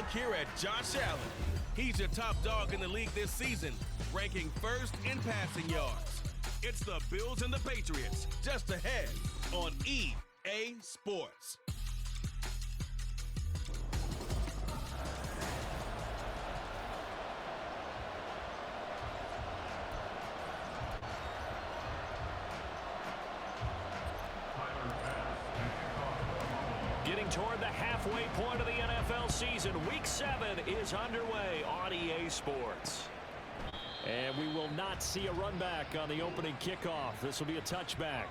look here at Josh Allen. He's your top dog in the league this season, ranking first in passing yards. It's the Bills and the Patriots, just ahead on EA Sports. Getting toward the halfway point of the NFL season, Week 7 is underway on EA Sports. And we will not see a run back on the opening kickoff. This will be a touchback.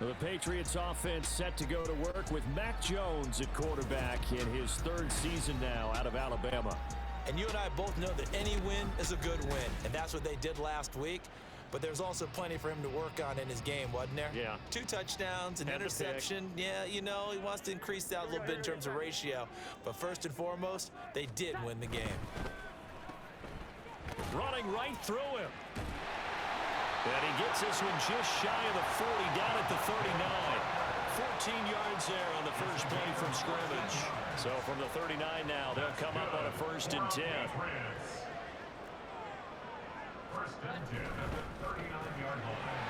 The Patriots offense set to go to work with Mac Jones at quarterback in his third season now out of Alabama. And you and I both know that any win is a good win, and that's what they did last week. But there's also plenty for him to work on in his game, wasn't there? Yeah. 2 touchdowns, an interception. Yeah, you know, he wants to increase that a little bit in terms of ratio. But first and foremost, they did win the game. Running right through him. And he gets this one just shy of the 40, down at the 39. 14 yards there on the first play from scrimmage. So from the 39 now, they'll come up on a 1st and 10.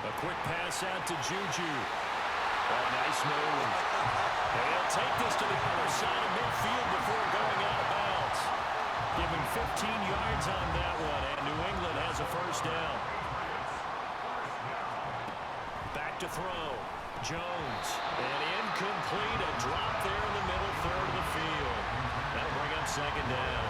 A quick pass out to Juju. Oh, nice move. And he'll take this to the other side of midfield before going out of bounds. Give him 15 yards on that one, and New England has a 1st down. Back to throw. Jones. And incomplete. A drop there in the middle third of the field. That'll bring up 2nd down.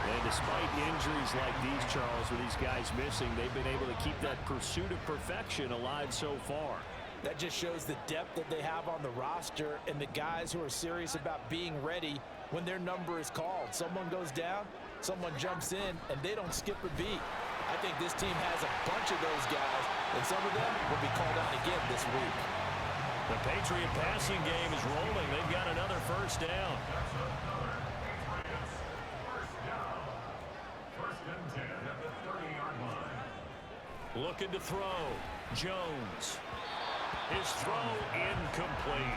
And despite injuries like these, Charles, with these guys missing, they've been able to keep that pursuit of perfection alive so far. That just shows the depth that they have on the roster and the guys who are serious about being ready when their number is called. Someone goes down, someone jumps in, and they don't skip a beat. I think this team has a bunch of those guys, and some of them will be called on again this week. The Patriot passing game is rolling. They've got another 1st down. Looking to throw. Jones. His throw incomplete.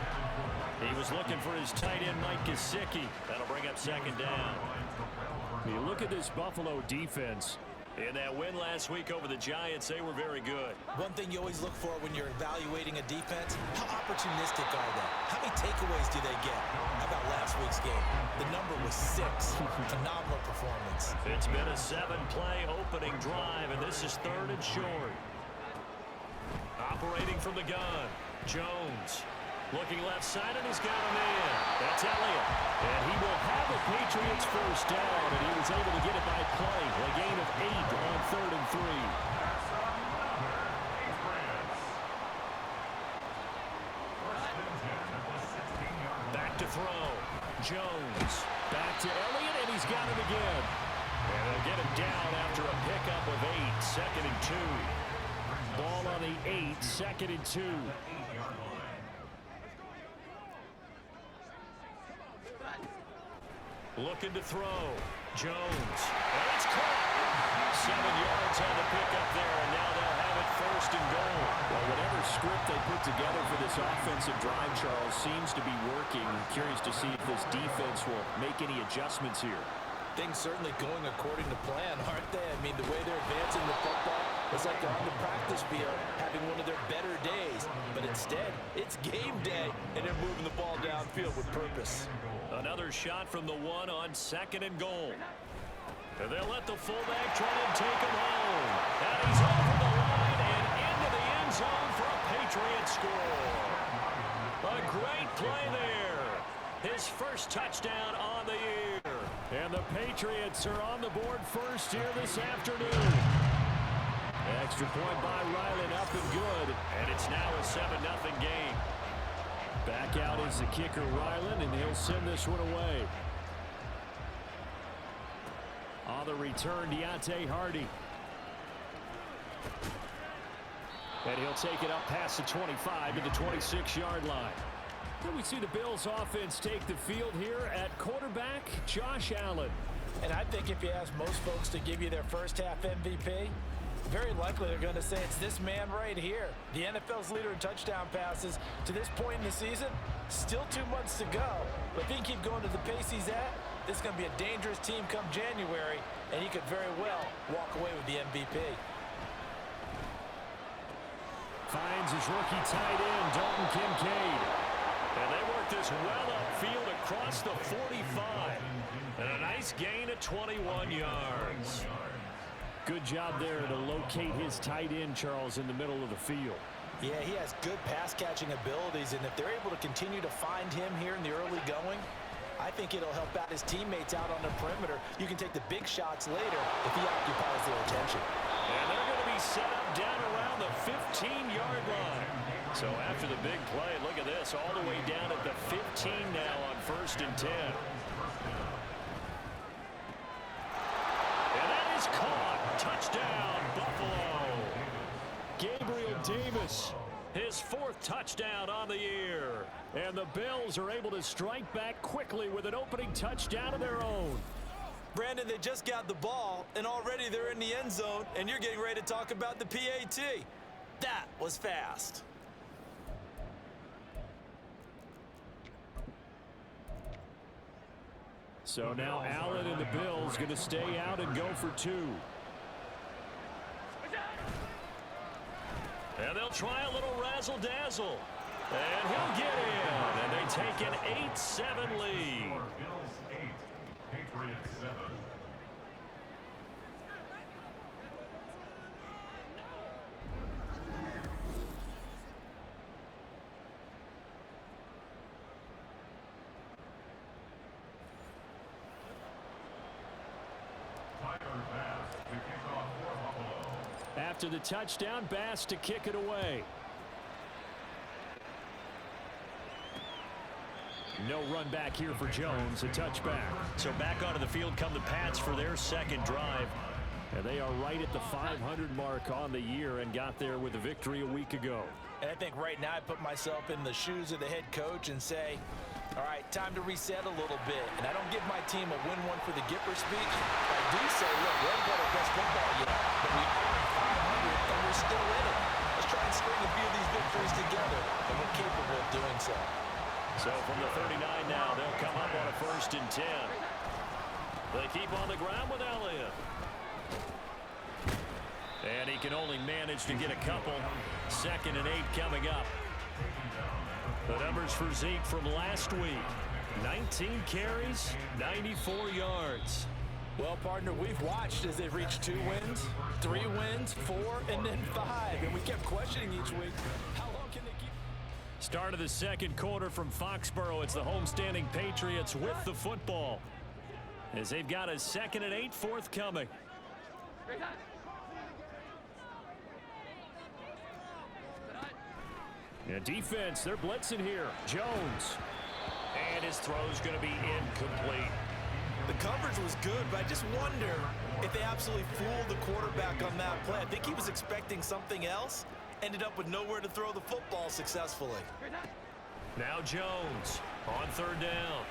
He was looking for his tight end, Mike Gesicki. That'll bring up 2nd down. You look at this Buffalo defense. In that win last week over the Giants, they were very good. One thing you always look for when you're evaluating a defense, how opportunistic are they? How many takeaways do they get? How about last week's game? The number was 6. Phenomenal performance. It's been a 7-play opening drive, and this is 3rd and short. Operating from the gun, Jones. Looking left side, and he's got him in. That's Elliott. And he will have a Patriots 1st down, and he was able to get it by play. A gain of 8 on 3rd and 3. Back to throw. Jones. Back to Elliott, and he's got him again. And they'll get him down after a pickup of 8. 2nd and 2. Ball on the 8. 2nd and 2. Looking to throw. Jones. And it's caught. 7 yards on the pickup there, and now they'll have it 1st and goal. Well, whatever script they put together for this offensive drive, Charles, seems to be working. I'm curious to see if this defense will make any adjustments here. Things certainly going according to plan, aren't they? I mean, the way they're advancing the football, it's like they're on the practice field having one of their better days. But instead, it's game day, and they're moving the ball downfield with purpose. Another shot from the 1 on 2nd and goal. And they'll let the fullback try and take him home. And he's over the line and into the end zone for a Patriot score. A great play there. His 1st touchdown on the year. And the Patriots are on the board 1st here this afternoon. Extra point by Ryland, up and good. And it's now a 7-0 game. Back out is the kicker, Ryland, and he'll send this one away. On the return, Deontay Hardy. And he'll take it up past the 25 to the 26-yard line. Then we see the Bills offense take the field here at quarterback, Josh Allen. And I think if you ask most folks to give you their 1st half MVP, very likely they're going to say it's this man right here. The NFL's leader in touchdown passes to this point in the season. Still 2 months to go. But if he can keep going to the pace he's at, This is going to be a dangerous team come January, and he could very well walk away with the MVP. Finds his rookie tight end, Dalton Kincaid. And they work this well upfield across the 45. And a nice gain of 21 yards. Good job there to locate his tight end, Charles, in the middle of the field. Yeah, he has good pass-catching abilities, and if they're able to continue to find him here in the early going, I think it'll help out his teammates out on the perimeter. You can take the big shots later if he occupies their attention. And they're going to be set up down around the 15-yard line. So after the big play, look at this, all the way down at the 15 now on 1st and 10. And that is caught. Touchdown, Buffalo. Gabriel Davis, his 4th touchdown on the year. And the Bills are able to strike back quickly with an opening touchdown of their own. Brandon, they just got the ball, and already they're in the end zone, and you're getting ready to talk about the PAT. That was fast. So now Allen and the Bills going to stay out and go for 2. And they'll try a little razzle-dazzle. And he'll get in. And they take an 8-7 lead. Bills 8, Patriots 7. After the touchdown, Bass to kick it away. No run back here for Jones, a touchback. So back onto the field come the Pats for their 2nd drive. And they are right at the 500 mark on the year and got there with a victory a week ago. And I think right now I put myself in the shoes of the head coach and say, all right, time to reset a little bit. And I don't give my team a win one for the Gipper speech. I do say, look, we haven't got our best football yet, but we are 500 and we're still in it. Let's try and string a few of these victories together, and we're capable of doing so. So from the 39 now, they'll come up on a 1st and 10. They keep on the ground with Elliott. And he can only manage to get a couple. 2nd and 8 coming up. The numbers for Zeke from last week. 19 carries, 94 yards. Well, partner, we've watched as they've reached 2 wins, 3 wins, 4, and then 5. And we kept questioning each week, how long can they keep? Start of the 2nd quarter from Foxborough. It's the homestanding Patriots with the football, as they've got a 2nd and 8 forthcoming. And defense, they're blitzing here. Jones. And his throw's going to be incomplete. The coverage was good, but I just wonder if they absolutely fooled the quarterback on that play. I think he was expecting something else. Ended up with nowhere to throw the football successfully. Now Jones on 3rd down.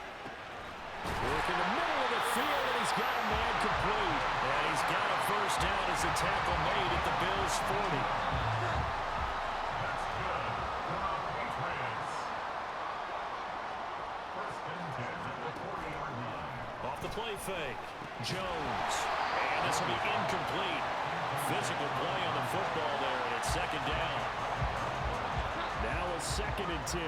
Work in the middle of the field, and he's got a man complete. And he's got a 1st down as the tackle made at the Bills' 40. Off the play fake, Jones. And this will be incomplete. Physical play on the football there, and it's 2nd down. Now a 2nd and 10.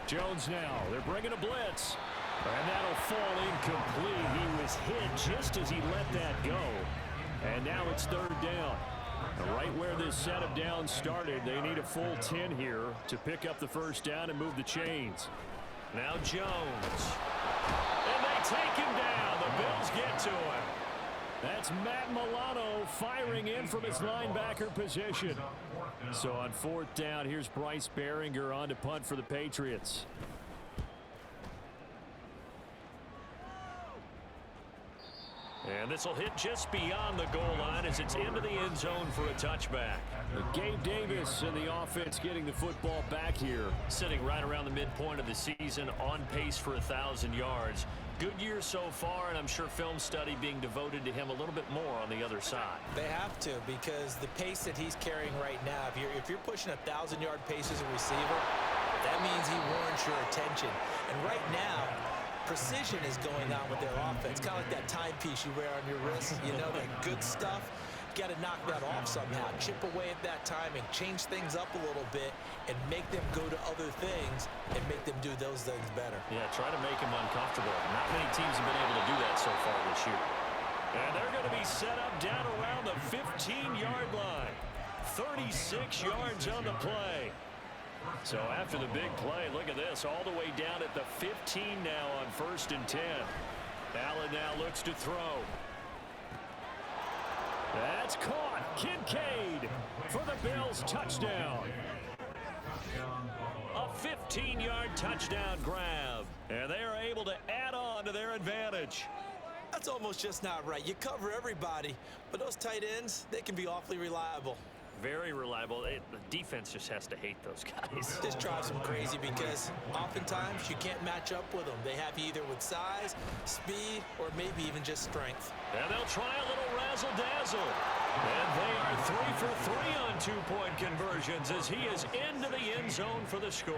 Jones now, they're bringing a blitz. And that'll fall incomplete. He was hit just as he let that go. And now it's 3rd down. Right where this set of downs started, they need a full 10 here to pick up the 1st down and move the chains. Now Jones. And they take him down. The Bills get to him. That's Matt Milano firing in from his linebacker position. So on 4th down, here's Bryce Behringer on to punt for the Patriots. And this will hit just beyond the goal line as it's into the end zone for a touchback. Gabe Davis and the offense getting the football back here. Sitting right around the midpoint of the season, on pace for 1,000 yards. Good year so far, and I'm sure film study being devoted to him a little bit more on the other side. They have to, because the pace that he's carrying right now, if you're pushing 1,000-yard pace as a receiver, that means he warrants your attention. And right now, precision is going on with their offense, kind of like that timepiece you wear on your wrist. You know, that good stuff. Got to knock that off somehow. Chip away at that timing, change things up a little bit, and make them go to other things and make them do those things better. Yeah, try to make him uncomfortable. Not many teams have been able to do that so far this year. And they're going to be set up down around the 15-yard line. 36 yards on the play. So after the big play, look at this, all the way down at the 15 now on 1st and 10. Allen now looks to throw. That's caught. Kincaid for the Bills touchdown. A 15-yard touchdown grab. And they are able to add on to their advantage. That's almost just not right. You cover everybody, but those tight ends, they can be awfully reliable. Very reliable. The defense just has to hate those guys. This drives them crazy because oftentimes you can't match up with them. They have you either with size, speed, or maybe even just strength. And they'll try a little razzle-dazzle. And they are 3 for 3 on two-point conversions as he is into the end zone for the score.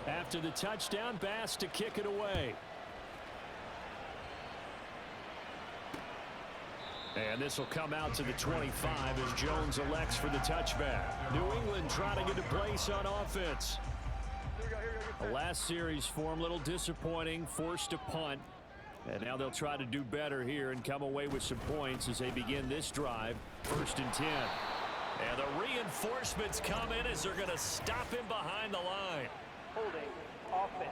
After the touchdown, Bass to kick it away. And this will come out to the 25 as Jones elects for the touchback. New England trying to get a place on offense. The last series for him, a little disappointing, forced a punt. And now they'll try to do better here and come away with some points as they begin this drive. 1st and 10. And the reinforcements come in as they're going to stop him behind the line. Holding offense.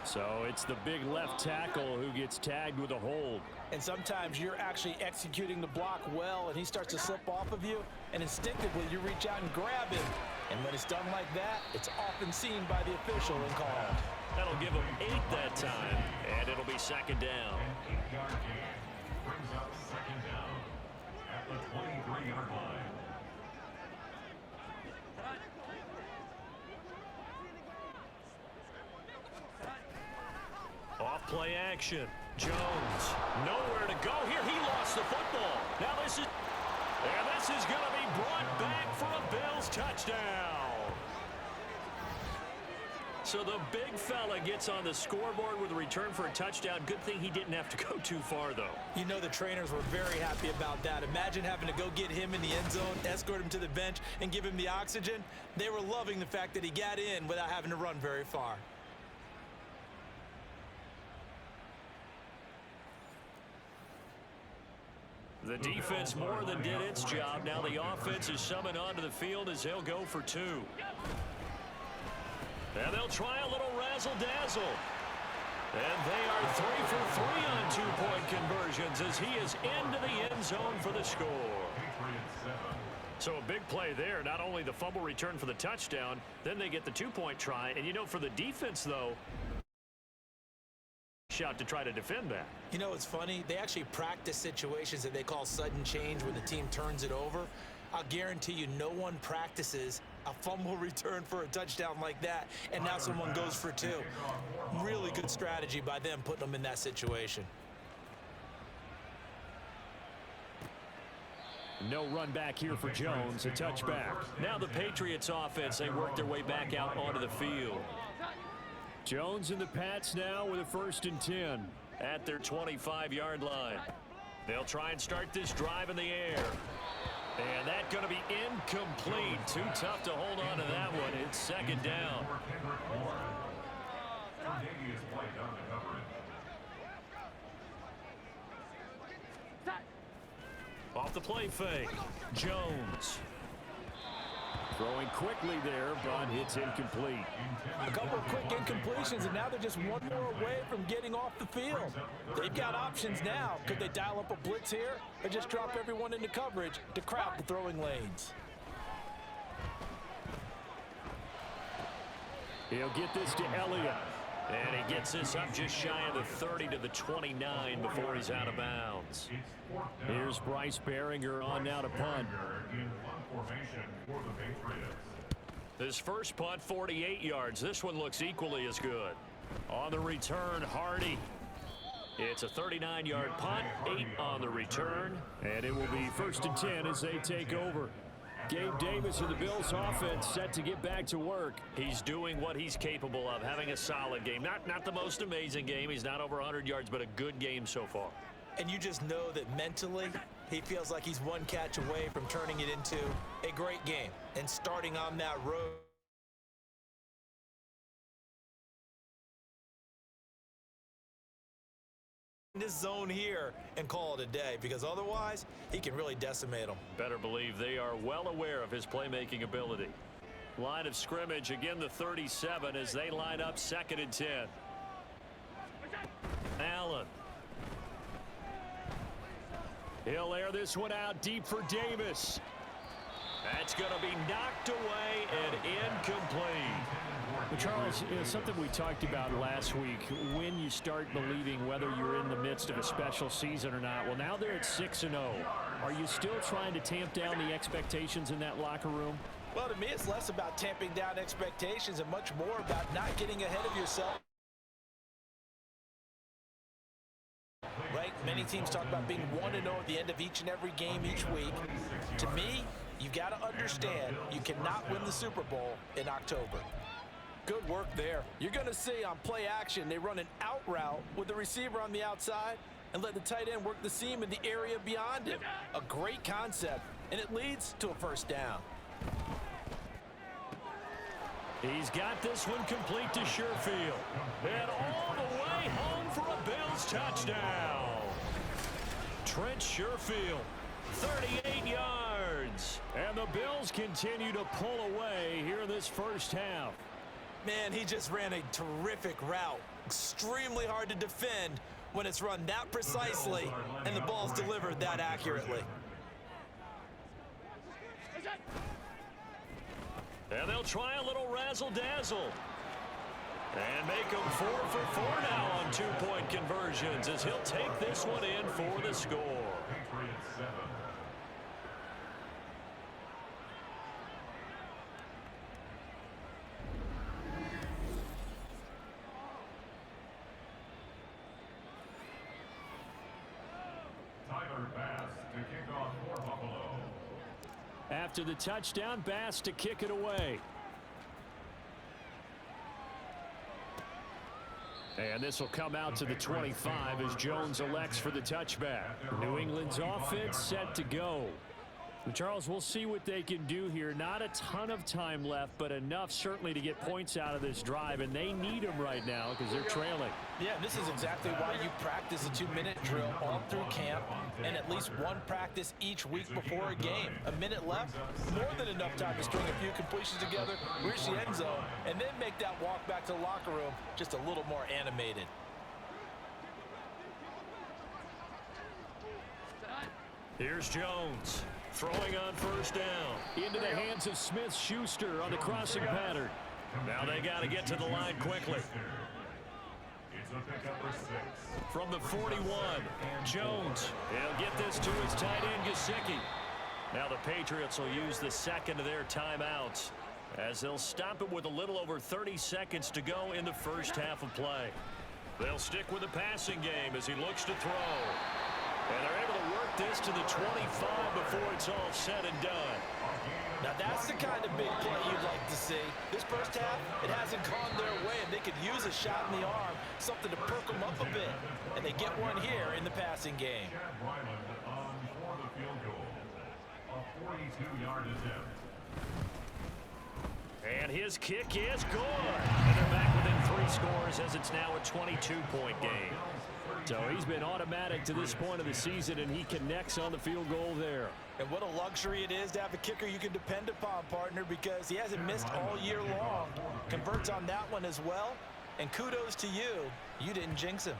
So it's the big left tackle who gets tagged with a hold. And sometimes you're actually executing the block well, and he starts to slip off of you, and instinctively you reach out and grab him. And when it's done like that, it's often seen by the official and called. That'll give him 8 that time, and it'll be 2nd down. An 8-yard gain brings up 2nd down at the 23-yard line. Off play action. Jones nowhere to go here. He lost the football. Now this is going to be brought back for a Bills touchdown. So the big fella gets on the scoreboard with a return for a touchdown. Good thing he didn't have to go too far, though. You know the trainers were very happy about that. Imagine having to go get him in the end zone, escort him to the bench, and give him the oxygen. They were loving the fact that he got in without having to run very far. The defense more than did its job. Now the offense is summoned onto the field as they'll go for 2. And they'll try a little razzle-dazzle. And they are 3 for 3 on two-point conversions as he is into the end zone for the score. So a big play there. Not only the fumble return for the touchdown, then they get the 2-point try. And, you know, for the defense, though, shot to try to defend that. You know, it's funny. They actually practice situations that they call sudden change when the team turns it over. I'll guarantee you no one practices a fumble return for a touchdown like that, and now someone goes for 2. Really good strategy by them putting them in that situation. No run back here for Jones, a touchback. Now the Patriots offense, they work their way back out onto the field. Jones and the Pats now with a 1st and 10. At their 25-yard line. They'll try and start this drive in the air. And that's going to be incomplete. Too tough to hold on to that one. It's 2nd down. Off the play fake. Jones. Throwing quickly there, but it's incomplete. A couple of quick incompletions, and now they're just one more away from getting off the field. They've got options now. Could they dial up a blitz here or just drop everyone into coverage to crowd the throwing lanes? He'll get this to Elliott. And he gets this up just shy of the 30 to the 29 before he's out of bounds. Here's Bryce Behringer on now to punt. This first punt, 48 yards. This one looks equally as good. On the return, Hardy. It's a 39-yard punt, 8 on the return. And it will be 1st and 10 as they take over. Gabe Davis of the Bills offense set to get back to work. He's doing what he's capable of, having a solid game. Not the most amazing game. He's not over 100 yards, but a good game so far. And you just know that mentally, he feels like he's one catch away from turning it into a great game and starting on that road. This zone here and call it a day, because otherwise he can really decimate them. Better believe they are well aware of his playmaking ability. Line of scrimmage, again the 37 as they line up 2nd and 10. Allen. He'll air this one out deep for Davis. That's going to be knocked away and incomplete. Well, Charles, something we talked about last week, when you start believing whether you're in the midst of a special season or not. Well, now they're at 6-0. Are you still trying to tamp down the expectations in that locker room? Well, to me, it's less about tamping down expectations and much more about not getting ahead of yourself. Right? Many teams talk about being 1-0 at the end of each and every game each week. To me, you've got to understand you cannot win the Super Bowl in October. Good work there. You're going to see on play action, they run an out route with the receiver on the outside and let the tight end work the seam in the area beyond him. A great concept, and it leads to a 1st down. He's got this one complete to Sherfield. And all the way home for a Bills touchdown. Trent Sherfield, 38 yards. And the Bills continue to pull away here in this first half. Man, he just ran a terrific route. Extremely hard to defend when it's run that precisely and the ball's delivered that accurately. And they'll try a little razzle-dazzle. And make them 4 for 4 now on 2-point conversions as he'll take this one in for the score. After the touchdown, Bass to kick it away. And this will come out to the 25 as Jones elects for the touchback. New England's offense set to go. And Charles, we'll see what they can do here. Not a ton of time left, but enough certainly to get points out of this drive, and they need them right now because they're trailing. Yeah, this is exactly why you practice a 2-minute drill all through camp and at least one practice each week before a game. A minute left, more than enough time to string a few completions together, reach the end zone, and then make that walk back to the locker room just a little more animated. Here's Jones. Throwing on 1st down. Into the hands of Smith-Schuster on the crossing pattern. Now they got to get to the line quickly. From the 41, Jones. He'll get this to his tight end, Gesicki. Now the Patriots will use the 2nd of their timeouts as they'll stop it with a little over 30 seconds to go in the first half of play. They'll stick with the passing game as he looks to throw. And they're able to work this to the 25 before it's all said and done. Now that's the kind of big play you'd like to see. This first half, it hasn't gone their way, and they could use a shot in the arm, something to perk them up a bit. And they get one here in the passing game. And his kick is good. And they're back within 3 scores as it's now a 22-point game. So he's been automatic to this point of the season, and he connects on the field goal there. And what a luxury it is to have a kicker you can depend upon, partner, because he hasn't missed all year long. Converts on that one as well. And kudos to you. You didn't jinx him.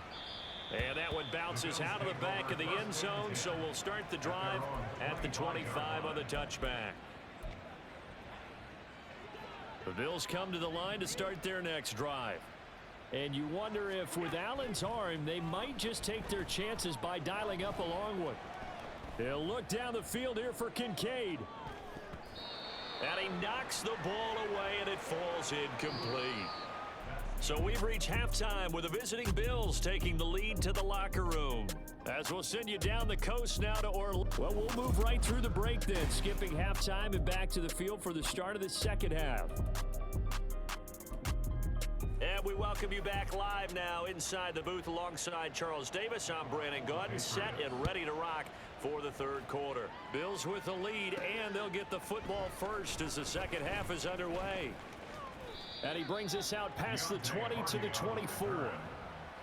And that one bounces out of the back of the end zone, so we'll start the drive at the 25 on the touchback. The Bills come to the line to start their next drive. And you wonder if with Allen's arm, they might just take their chances by dialing up a long one. They'll look down the field here for Kincaid. And he knocks the ball away, and it falls incomplete. So we've reached halftime with the visiting Bills taking the lead to the locker room. As we'll send you down the coast now to Orlando. Well, we'll move right through the break then, skipping halftime and back to the field for the start of the second half. And we welcome you back live now inside the booth alongside Charles Davis. I'm Brandon Gaudin, set and ready to rock for the third quarter. Bills with the lead, and they'll get the football first as the second half is underway. And he brings us out past the 20 to the 24.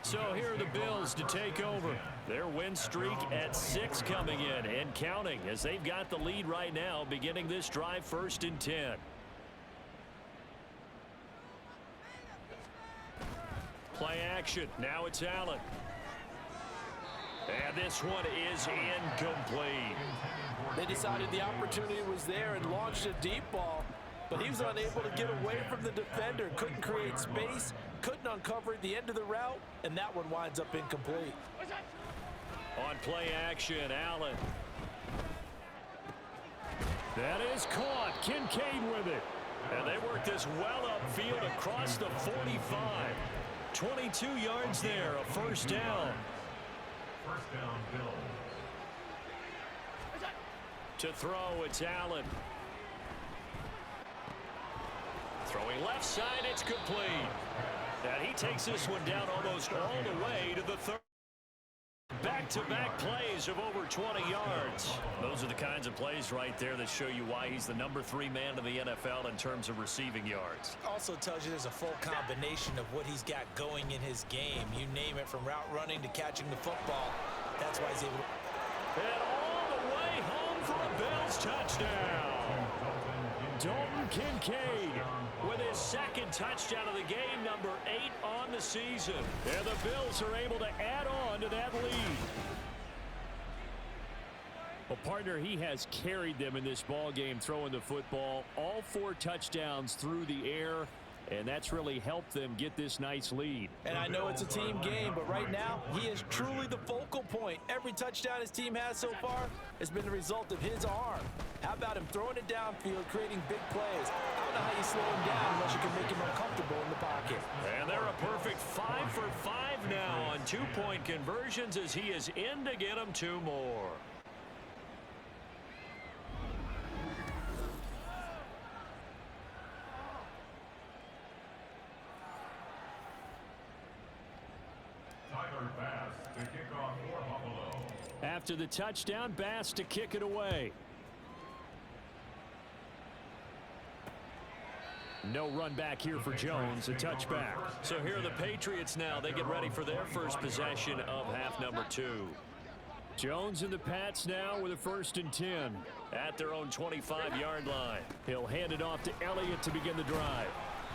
So here are the Bills to take over. Their win streak at 6 coming in and counting as they've got the lead right now, beginning this drive 1st and 10. Play action. Now it's Allen. And this one is incomplete. They decided the opportunity was there and launched a deep ball, but he was unable to get away from the defender. Couldn't create space, couldn't uncover at the end of the route, and that one winds up incomplete. On play action, Allen. That is caught. Kincaid with it. And they work this well upfield across the 45. 22 yards there, a first down. First down, Bill. To throw, it's Allen. Throwing left side, it's complete. And he takes this one down almost all the way to the third. Back-to-back plays of over 20 yards. Those are the kinds of plays right there that show you why he's the number 3 man in the NFL in terms of receiving yards. Also tells you there's a full combination of what he's got going in his game. You name it, from route running to catching the football. That's why he's able to... And all the way home for a Bills touchdown. Dalton Kincaid with his second touchdown of the game, number 8 on the season. And the Bills are able to add on to that lead. Well, partner, he has carried them in this ball game, throwing the football. All 4 touchdowns through the air, and that's really helped them get this nice lead. And I know it's a team game, but right now, he is truly the focal point. Every touchdown his team has so far has been the result of his arm. How about him throwing it downfield, creating big plays? I don't know how you slow him down unless you can make him uncomfortable in the pocket. And they're a perfect 5 for 5 now on 2-point conversions as he is in to get them 2 more. After the touchdown, Bass to kick it away. No run back here for Jones, a touchback. So here are the Patriots now. They get ready for their first possession of half number 2. Jones and the Pats now with a 1st and 10. At their own 25-yard line. He'll hand it off to Elliott to begin the drive.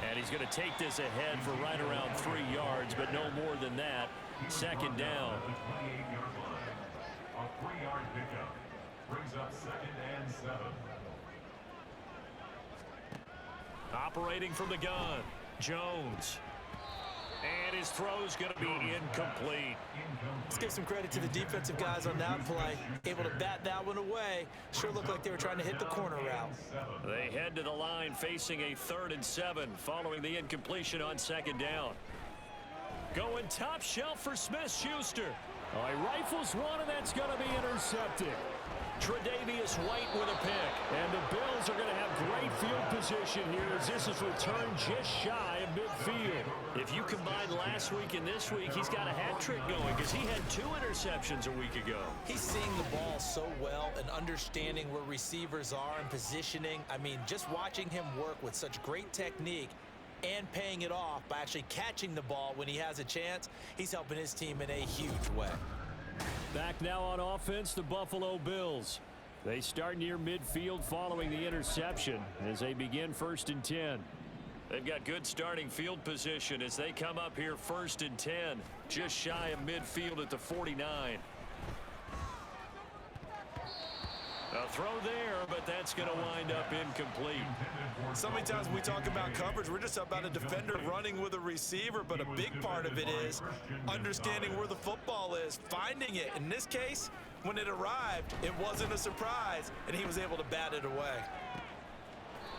And he's going to take this ahead for right around 3 yards, but no more than that. Second down. A 3-yard pickup brings up 2nd and 7. Operating from the gun, Jones. And his throw's going to be incomplete. Let's give some credit to the defensive guys on that play. Able to bat that one away. Sure looked like they were trying to hit the corner route. They head to the line facing a 3rd and 7 following the incompletion on 2nd down. Going top shelf for Smith-Schuster. Oh, he rifles one, and that's going to be intercepted. Tre'Davious White with a pick. And the Bills are going to have great field position here as this is returned just shy of midfield. If you combine last week and this week, he's got a hat trick going because he had 2 interceptions a week ago. He's seeing the ball so well and understanding where receivers are and positioning. I mean, just watching him work with such great technique, and paying it off by actually catching the ball when he has a chance. He's helping his team in a huge way. Back now on offense, the Buffalo Bills. They start near midfield following the interception as they begin 1st and 10. They've got good starting field position as they come up here 1st and 10, just shy of midfield at the 49. A throw there, but that's going to wind up incomplete. So many times when we talk about coverage, we're just about a defender running with a receiver, but a big part of it is understanding where the football is, finding it. In this case, when it arrived, it wasn't a surprise, and he was able to bat it away.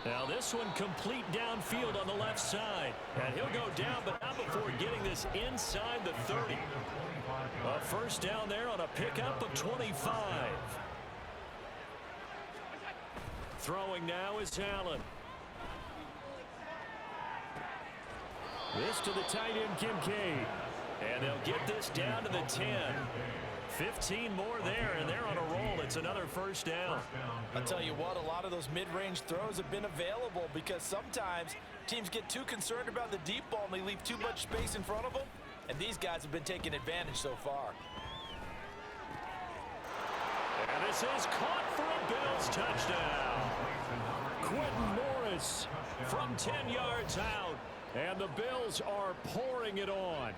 Now this one complete downfield on the left side. And he'll go down, but not before getting this inside the 30. A first down there on a pickup of 25. Throwing now is Allen. This to the tight end, Kincaid. And they'll get this down to the 10. 15 more there, and they're on a roll. It's another first down. I'll tell you what, a lot of those mid-range throws have been available because sometimes teams get too concerned about the deep ball and they leave too much space in front of them, and these guys have been taking advantage so far. And this is caught for a Bills touchdown. Quentin Morris from 10 yards out, and the Bills are pouring it on.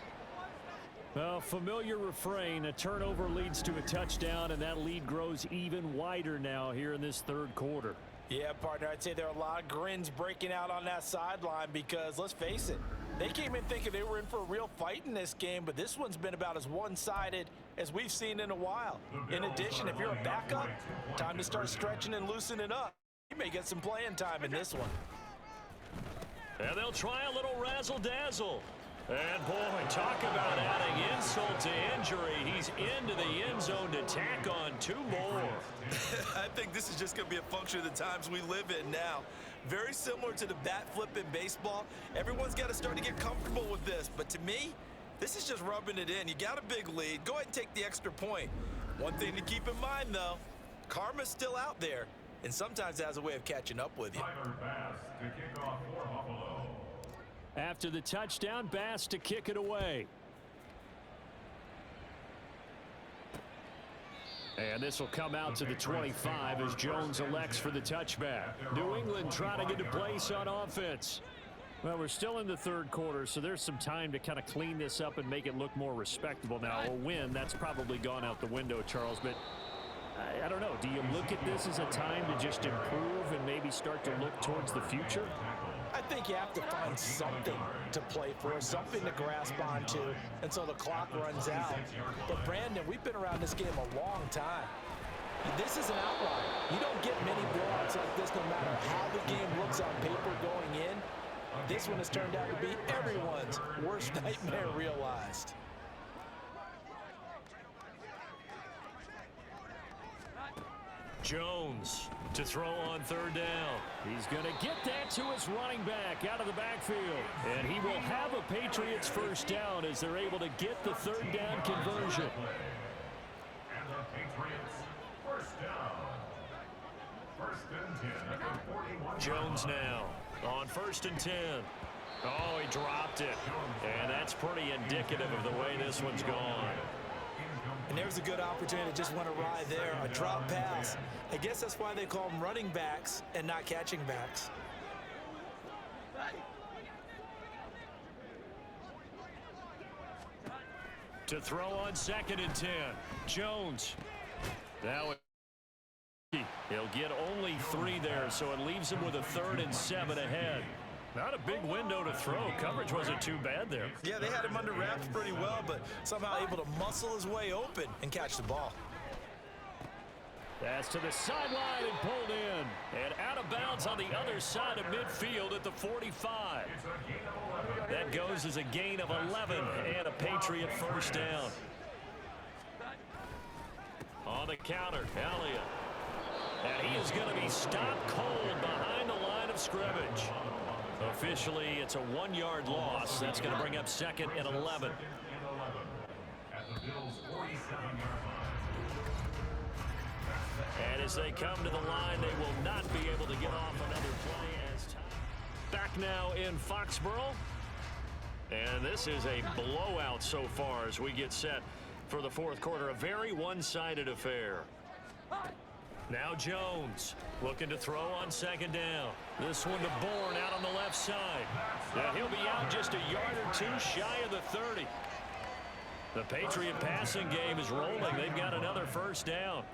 A familiar refrain, a turnover leads to a touchdown, and that lead grows even wider now here in this 3rd quarter. Yeah, partner, I'd say there are a lot of grins breaking out on that sideline because, let's face it, they came in thinking they were in for a real fight in this game, but this one's been about as one-sided as we've seen in a while. In addition, if you're a backup, time to start stretching and loosening up. You may get some playing time in this one. And they'll try a little razzle-dazzle. And, boy, talk about adding insult to injury. He's into the end zone to tack on 2 more. I think this is just going to be a function of the times we live in now. Very similar to the bat flip in baseball. Everyone's got to start to get comfortable with this. But to me, this is just rubbing it in. You got a big lead. Go ahead and take the extra point. One thing to keep in mind, though, karma's still out there, and sometimes it has a way of catching up with you. After the touchdown, Bass to kick it away. And this will come out to the 25 as Jones elects for the touchback. New England trying to get a place on offense. Well, we're still in the 3rd quarter, so there's some time to kind of clean this up and make it look more respectable. Now, a win, that's probably gone out the window, Charles, but I don't know. Do you look at this as a time to just improve and maybe start to look towards the future? I think you have to find something to play for, something to grasp onto until the clock runs out. But, Brandon, we've been around this game a long time. This is an outlier. You don't get many blowouts like this no matter how the game looks on paper going in. This one has turned out to be everyone's worst nightmare realized. Jones to throw on 3rd down. He's going to get that to his running back out of the backfield. And he will have a Patriots first down as they're able to get the 3rd down conversion. And the Patriots first down. 1st and 10 at the 41. Jones now on 1st and 10. Oh, he dropped it. And that's pretty indicative of the way this one's gone. And there's a good opportunity that just went awry there, a drop pass. I guess that's why they call them running backs and not catching backs. To throw on 2nd and 10. Jones. Now he'll get only 3 there, so it leaves him with a 3rd and 7 ahead. Not a big window to throw. Coverage wasn't too bad there. Yeah, they had him under wraps pretty well, but somehow able to muscle his way open and catch the ball. That's to the sideline and pulled in. And out of bounds on the other side of midfield at the 45. That goes as a gain of 11 and a Patriot first down. On the counter, Elliott. And he is going to be stopped cold behind the line of scrimmage. Officially, it's a 1-yard loss. That's going to bring up 2nd and 11. At the Bills' 47-yard line. And as they come to the line, they will not be able to get off another play as time. Back now in Foxborough. And this is a blowout so far as we get set for the fourth quarter. A very one-sided affair. Now Jones looking to throw on second down. This one to Bourne out on the left side. He'll be out just a yard or two shy of the 30. The Patriot passing game is rolling. They've got another first down.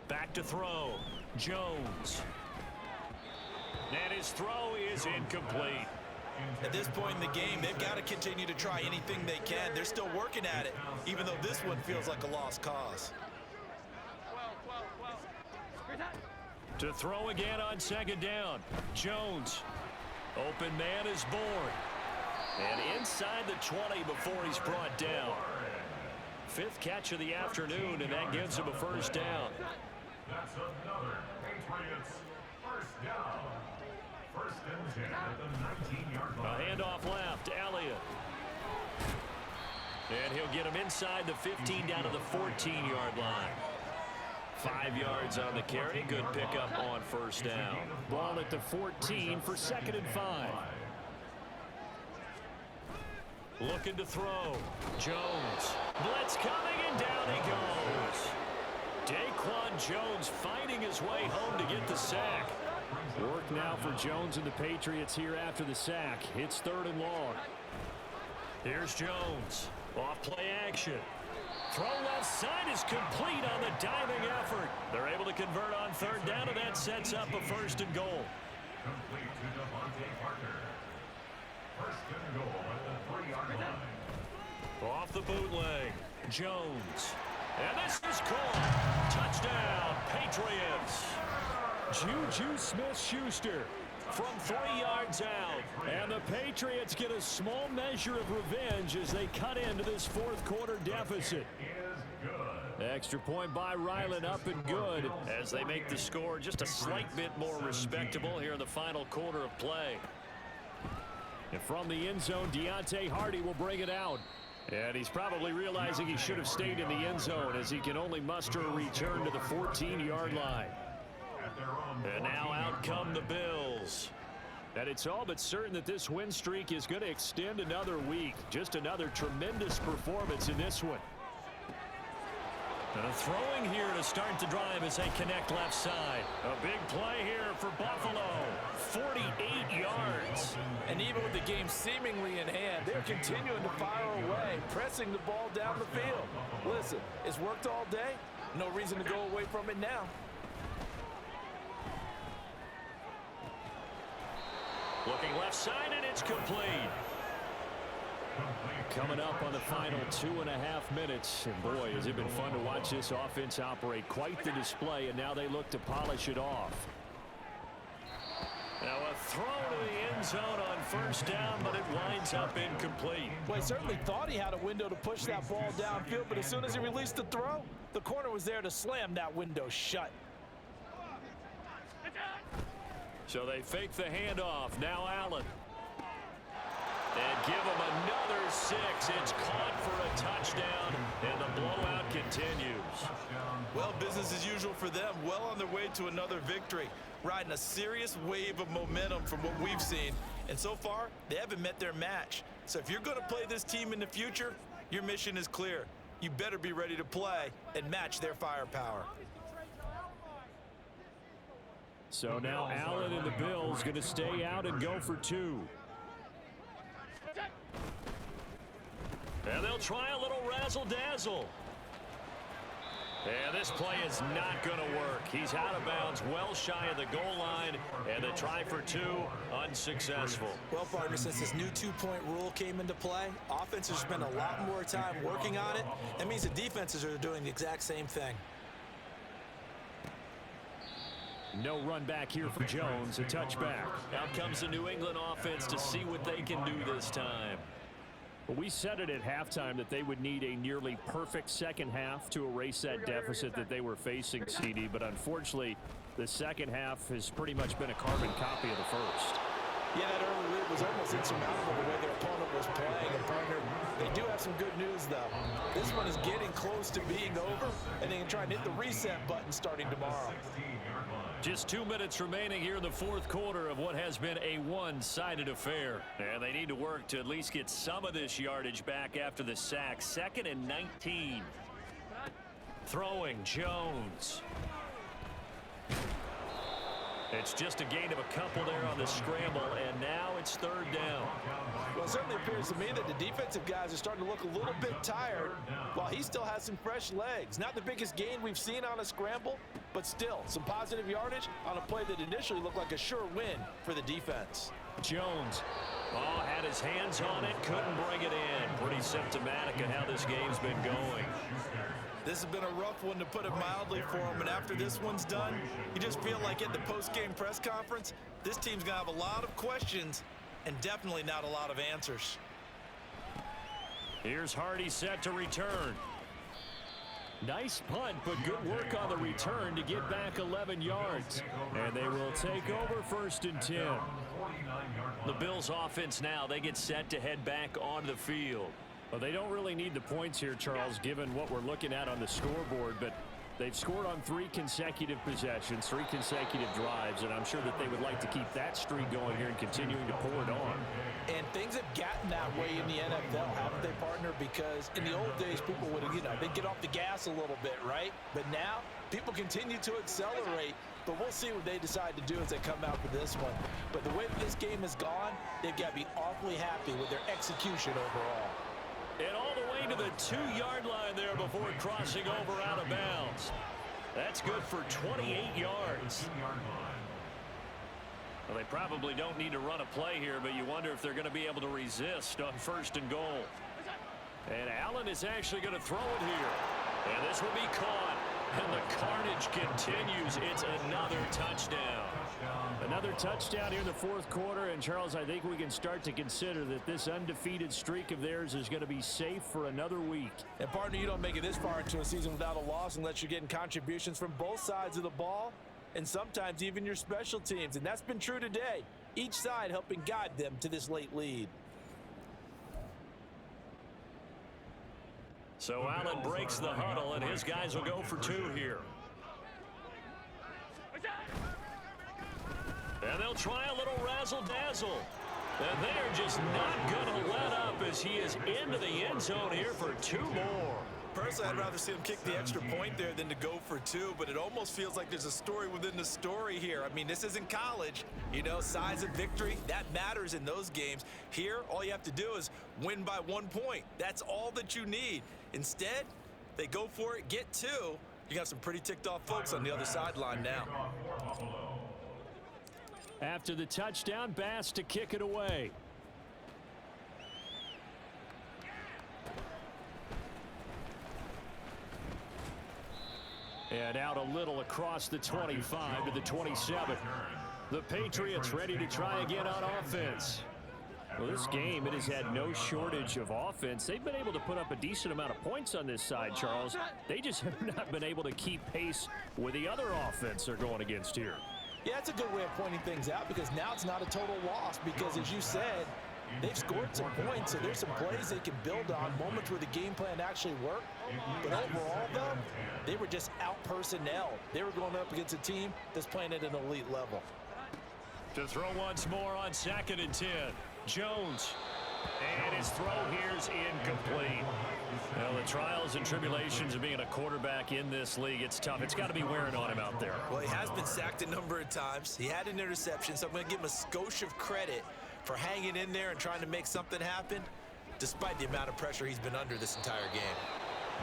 Back to throw. Jones. And his throw is incomplete. At this point in the game, they've got to continue to try anything they can. They're still working at it, even though this one feels like a lost cause. To throw again on second down. Jones. Open man is Bourne. And inside the 20 before he's brought down. Fifth catch of the afternoon, and that gives him a first down. That's another Patriots first down. First and 10 at the 19-yard A line. handoff left, Elliott. And he'll get him inside the 15 down to the 14-yard line. 5 yards on the carry. Good pickup on first down. Ball at the 14 for 2nd and 5. Looking to throw. Jones. Blitz coming, and down he goes. Daquan Jones finding his way home to get the sack. Work now for Jones and the Patriots here after the sack. It's 3rd and long. Here's Jones. Off play action. Throw left side is complete on the diving effort. They're able to convert on 3rd down, and that sets up a 1st and goal. Complete to Devontae Parker. First and goal at the 3-yard line. Off the bootleg. Jones. And this is caught. Touchdown, Patriots. Juju Smith-Schuster From 3 yards out. and the Patriots get a small measure of revenge as they cut into this fourth quarter deficit. Is good. Extra point by Ryland, up and good as they make the score just a slight bit more respectable here in the final quarter of play. And from the end zone, Deontay Hardy will bring it out. And he's probably realizing he should have stayed in the end zone as he can only muster a return to the 14-yard line. And now out come the Bills. And it's all but certain that this win streak is going to extend another week. Just another tremendous performance in this one. And throwing here to start the drive as they connect left side. A big play here for Buffalo. 48 yards. And even with the game seemingly in hand, they're continuing to fire away, pressing the ball down the field. Listen, it's worked all day. No reason to go away from it now. Looking left side, and it's complete. Coming up on the final 2.5 minutes. And boy, has it been fun to watch this offense operate. Quite the display, and now they look to polish it off. Now a throw to the end zone on first down, but it winds up incomplete. Well, he certainly thought he had a window to push that ball downfield, but as soon as he released the throw, the corner was there to slam that window shut. So they fake the handoff. Now Allen. And give him another 6. It's caught for a touchdown, and the blowout continues. Well, business as usual for them. Well on their way to another victory. Riding a serious wave of momentum from what we've seen. And so far, they haven't met their match. So if you're going to play this team in the future, your mission is clear. You better be ready to play and match their firepower. So now Allen and the Bills going to stay out and go for 2. And they'll try a little razzle-dazzle. And this play is not going to work. He's out of bounds, well shy of the goal line, and the try for 2 unsuccessful. Well, partner, since this new 2-point rule came into play, offenses spend a lot more time working on it. That means the defenses are doing the exact same thing. No run back here for Jones, a touchback. Out comes the New England offense to see what they can do this time. Well, we said it at halftime that they would need a nearly perfect second half to erase that deficit that they were facing, CD, but unfortunately, the second half has pretty much been a carbon copy of the first. Yeah, that early lead was almost insurmountable the way their opponent was playing. And partner, they do have some good news, though. This one is getting close to being over, and they can try and hit the reset button starting tomorrow. 16-yard line. Just 2 minutes remaining here in the fourth quarter of what has been a one-sided affair. And they need to work to at least get some of this yardage back after the sack. 2nd and 19. Throwing Jones. It's just a gain of a couple there on the scramble, and now it's 3rd down. Well, it certainly appears to me that the defensive guys are starting to look a little bit tired while he still has some fresh legs. Not the biggest gain we've seen on a scramble, but still some positive yardage on a play that initially looked like a sure win for the defense. Jones. Oh, had his hands on it, couldn't bring it in. Pretty symptomatic of how this game's been going. This has been a rough one, to put it mildly, for him. And after this one's done, you just feel like at the post-game press conference, this team's going to have a lot of questions and definitely not a lot of answers. Here's Hardy set to return. Nice punt, but good work on the return to get back 11 yards. And they will take over 1st and 10. The Bills offense now, they get set to head back onto the field. Well, they don't really need the points here, Charles, given what we're looking at on the scoreboard, but they've scored on 3 consecutive possessions, 3 consecutive drives, and I'm sure that they would like to keep that streak going here and continuing to pull it on. And things have gotten that way in the NFL, haven't they, partner? Because in the old days, people would, they'd get off the gas a little bit, right? But now, people continue to accelerate, but we'll see what they decide to do as they come out for this one. But the way that this game has gone, they've got to be awfully happy with their execution overall. And all the way to the 2-yard line there before crossing over out of bounds. That's good for 28 yards. Well, they probably don't need to run a play here, but you wonder if they're going to be able to resist on 1st and goal. And Allen is actually going to throw it here. And this will be caught. And the carnage continues. It's another touchdown. Another touchdown here in the fourth quarter, and Charles, I think we can start to consider that this undefeated streak of theirs is going to be safe for another week. And partner, you don't make it this far into a season without a loss unless you're getting contributions from both sides of the ball and sometimes even your special teams, and that's been true today. Each side helping guide them to this late lead. So Allen breaks the huddle, and his guys will go for 2 here. And they'll try a little razzle-dazzle. And they're just not going to let up as he is into the end zone here for 2 more. Personally, I'd rather see him kick the extra point there than to go for 2, but it almost feels like there's a story within the story here. I mean, this isn't college. Size of victory, that matters in those games. Here, all you have to do is win by 1 point. That's all that you need. Instead, they go for it, get 2. You got some pretty ticked off folks on the other sideline now. After the touchdown, Bass to kick it away. And out a little across the 25 to the 27. The Patriots ready to try again on offense. Well, this game, it has had no shortage of offense. They've been able to put up a decent amount of points on this side, Charles. They just have not been able to keep pace with the other offense they're going against here. Yeah, that's a good way of pointing things out, because now it's not a total loss, because as you said, they've scored some points, so there's some plays they can build on, moments where the game plan actually worked. But overall, though, they were just out-personnelled. They were going up against a team that's playing at an elite level. To throw once more on 2nd and 10. Jones. And his throw here's incomplete. Well, the trials and tribulations of being a quarterback in this league, it's tough. It's got to be wearing on him out there. Well, he has been sacked a number of times. He had an interception, so I'm going to give him a skosh of credit for hanging in there and trying to make something happen, despite the amount of pressure he's been under this entire game.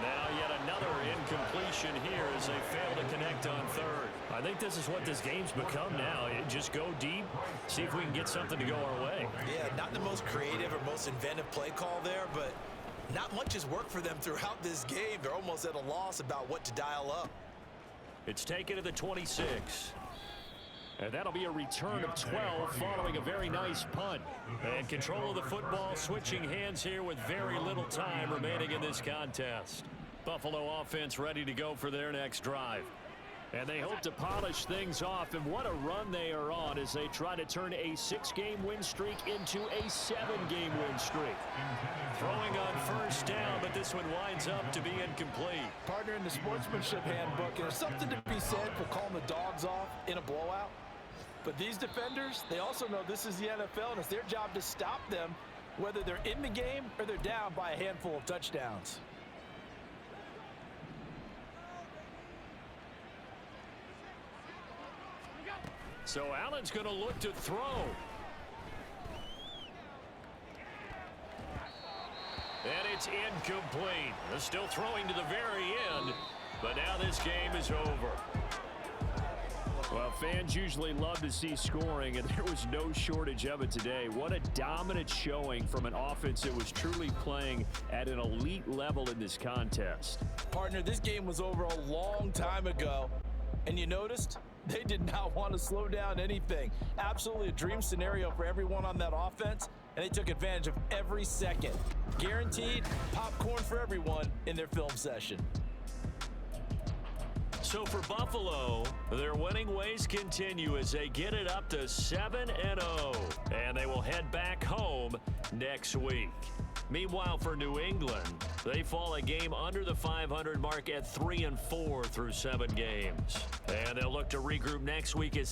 Now yet another incompletion here as they fail to connect on 3rd. I think this is what this game's become now. Just go deep, see if we can get something to go our way. Yeah, not the most creative or most inventive play call there, but not much has worked for them throughout this game. They're almost at a loss about what to dial up. It's taken to the 26. And that'll be a return of 12 following a very nice punt. And control of the football switching hands here with very little time remaining in this contest. Buffalo offense ready to go for their next drive. And they hope to polish things off, and what a run they are on as they try to turn a 6-game win streak into a 7-game win streak. Throwing on first down, but this one winds up to be incomplete. Partner, in the sportsmanship handbook, there's something to be said for calling the dogs off in a blowout. But these defenders, they also know this is the NFL, and it's their job to stop them, whether they're in the game or they're down by a handful of touchdowns. So Allen's going to look to throw. And it's incomplete. They're still throwing to the very end, but now this game is over. Well, fans usually love to see scoring, and there was no shortage of it today. What a dominant showing from an offense that was truly playing at an elite level in this contest. Partner, this game was over a long time ago, and you noticed they did not want to slow down anything. Absolutely a dream scenario for everyone on that offense, and they took advantage of every second. Guaranteed popcorn for everyone in their film session. So for Buffalo, their winning ways continue as they get it up to 7-0, and they will head back home next week. Meanwhile, for New England, they fall a game under the 500 mark at 3-4 through 7 games. And they'll look to regroup next week as